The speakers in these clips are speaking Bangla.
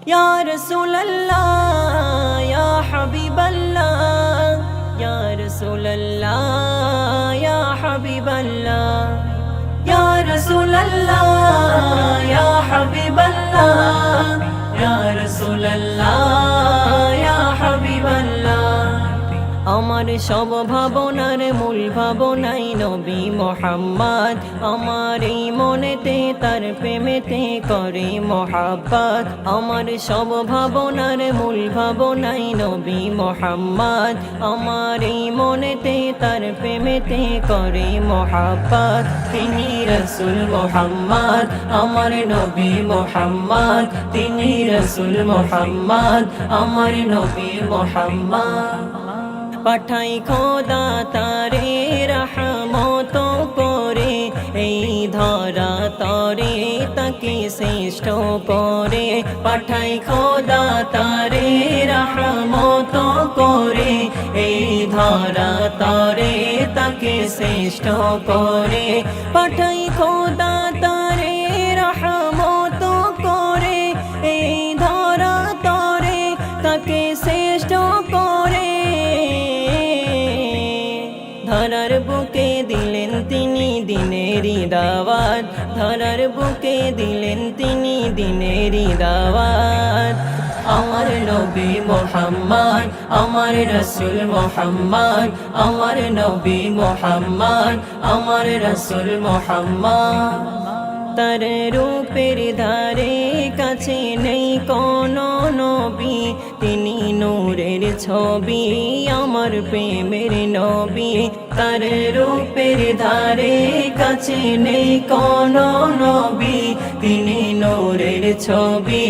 ইয়া রাসূলুল্লাহ ইয়া হাবিবাল্লাহ ইয়া রাসূলুল্লাহ ইয়া হাবিবাল্লাহ ইয়া রাসূলুল্লাহ ইয়া হাবিবাল্লাহ ইয়া রাসূলুল্লাহ ইয়া হাবিবাল্লাহ আমার সব ভাবনার মূল ভাবনাই নবী মুহাম্মদ আমার এই মনেতে তার প্রেমেতে করে মোহাব্বত আমার সব ভাবনার মূল ভাবনাই নবী মুহাম্মদ আমার এই মনেতে তার প্রেমেতে করে মোহাব্বত তিনি রাসূল মুহাম্মদ আমার নবী মুহাম্মদ তিনি রাসূল মুহাম্মদ আমার নবী মুহাম্মদ পাঠাই খোদা তারে রহমত করে এই ধরা তরে তাকে শ্রেষ্ঠ করে পাঠাই খোদা তারে রহমত করে এই ধরা তরে তাকে শ্রেষ্ঠ করে পাঠাই খোদা তারে রহমত করে এই ধরা তরে তাকে শ্রেষ্ঠ করে ধরার বুকে দিলেন তিনি দিনেরই দাওয়াত ধরার বুকে দিলেন তিনি দিনেরই দাওয়াত আমার নবী মুহাম্মদ আমার রাসূল মুহাম্মদ আমার নবী মুহাম্মদ আমার রাসূল মুহাম্মদ তার রূপের ধারে কাছে নেই কোনো নবী তিনি নূরের ছবি আমার প্রেমের নবী তার রূপের ধারে কাছে নেই কোনো নবী তিনি নূরের ছবি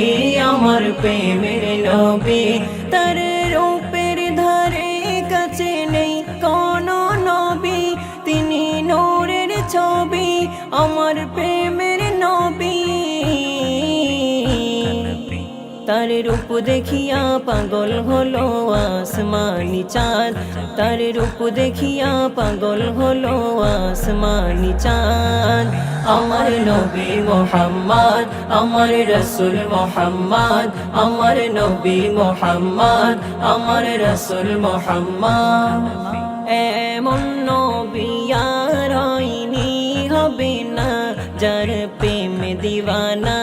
আমার প্রেমের নবী তার রূপের ধারে কাছে নেই কোনো নবী তিনি নূরের ছবি আমার প্রেমের নবী তার রূপ দেখিয়া পাগল হলো আসমানি চাঁদ তার রূপ দেখিয়া পাগল হলো আসমানি চাঁদ আমার নবী মুহাম্মদ আমার রাসূল মুহাম্মদ আমার নবী মুহাম্মদ আমার রাসূল মুহাম্মদ এমন নবী আর হয়নি হবে না যার প্রেম দিওয়ানা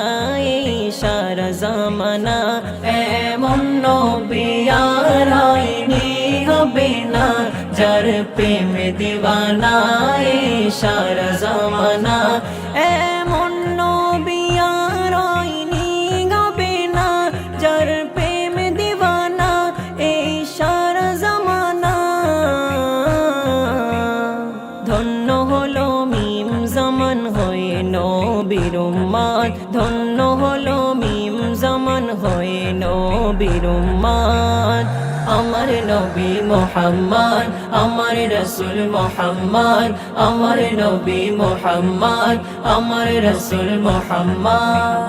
এই সারা জামানা এমন নবী আর হয়নি হবে না যার প্রেম দিওয়ানা এই সারা জামানা এমন নবী আর হয়নি হবে না যার প্রেম দিওয়ানা এই সারা জামানা ধন্য হলো মিম জামান হয়ে নবীর উম্মত ধন্য হলো মিম জামান হয়ে নবীর উম্মত আমার নবী মুহাম্মদ আমার রাসূল মুহাম্মদ আমার নবী মুহাম্মদ আমার রাসূল মুহাম্মদ